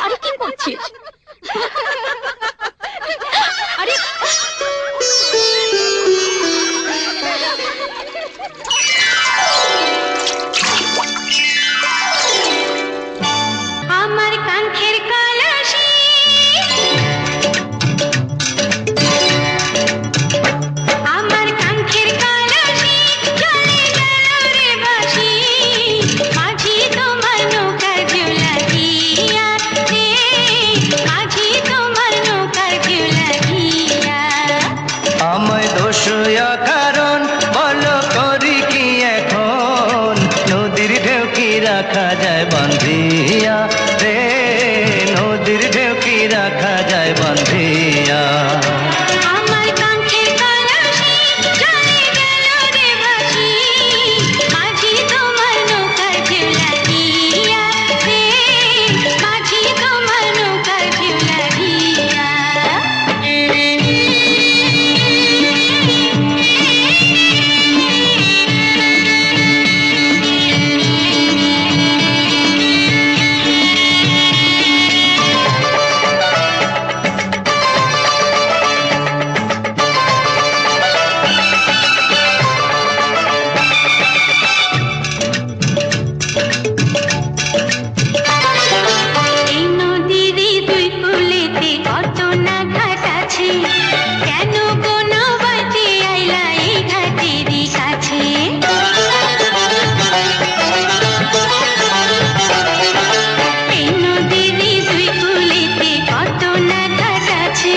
আরে কি করছিস? আরে আমার কাঙ্ক্ষের কলসি আমার কাঙ্ক্ষের কলসি চলে গেল রে বাসি মাঝি তোমার নৌকার ঝুলা দিয়া রে মাঝি তোমার নৌকার ঝুলা দিয়া আমায় দোষ কারণ বলো করি কি এখন নদীর ঢেউ কি রাখা যায় বান্ধিয়া রে নদীর ঢেউ কি রাখা যায় বান্ধিয়া আমার কাঙ্ক্ষের কলসি চলে গেল রে বাসি মাঝি তোমার নৌকার ঝুলা দিয়া রে মাঝি তোমার নৌকার ঝুলা দিয়া এই নদীর দুই কূলেতে কত না ঘাট আছে কেন কোনো বাঁচে আইলা এই ঘাটেরই কাছে এই নদীর দুই কূলেতে কত না ঘাট আছে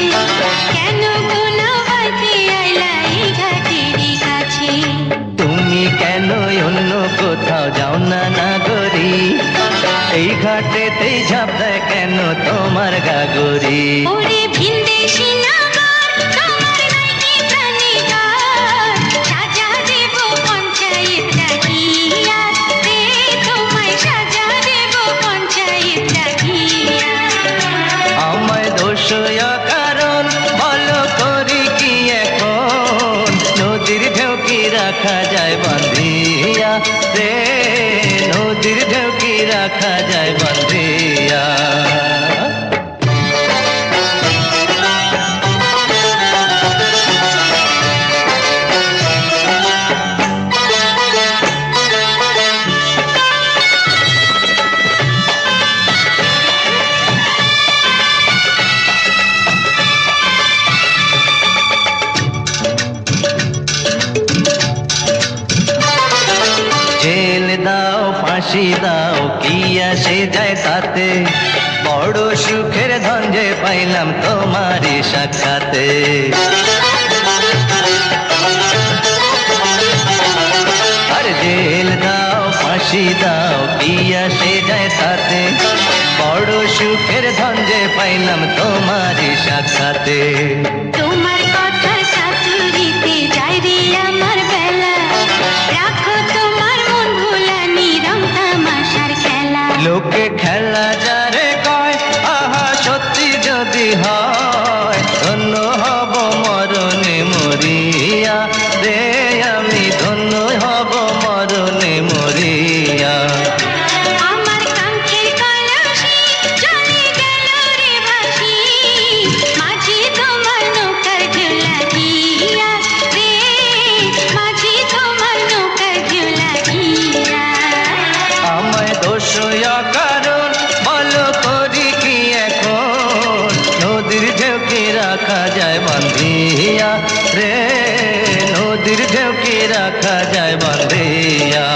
কেন কোনো বাঁচে আইলা এই ঘাটেরই কাছে তুমি কেন অন্য কোথাও যাও না নাগরি এই ঘাটেতেই ঝাপড়ায় কেন তোমার গাগরি ওরে ভিনদেশি নাগর তোমার নাইকি প্রাণীগর সাজা দেব পঞ্চায়েত ডাকিয়া রে তোমায় সাজা দেব পঞ্চায়েত ডাকিয়া আমায় দোষ কারণ বলো করি কি এখন নদীর ঢেউ কি রাখা যায় বান্ধিয়া রে নদীর ঢেউ কি রাখা যায় বান্ধিয়া জেল দাও ফাঁসি দাও কি আসে যায় তাতে বড় সুখের ধন যে পাইলাম তোমারই সাক্ষাতে আর জেল দাও ফাঁসি দাও কি আসে যায় তাতে বড় সুখের ধন যে পাইলাম তোমারই সাক্ষাতে তোমার কথা সাতুরিতে যায় রে আমার বেলা রাখো তোমার মন ভোলা নিরম তামাশার খেলা লোকে খেলা যারে কয় আহা সত্যি যদি হয় ধন্য হব মরণে মরিয়া রে আমি ধন্য হব মরণে মরিয়া আমার কাঙ্ক্ষের কলসি চলে গেল রে বাসি মাঝি তোমার নৌকার ঝুলা দিয়া রে মাঝি তোমার নৌকার ঝুলা দিয়া আমায় দোষ কারণ বলো করি কি এখন নদীর ঢেউ কি রাখা যায় বান্ধিয়া রে নদীর ঢেউ কি রাখা যায় বান্ধিয়া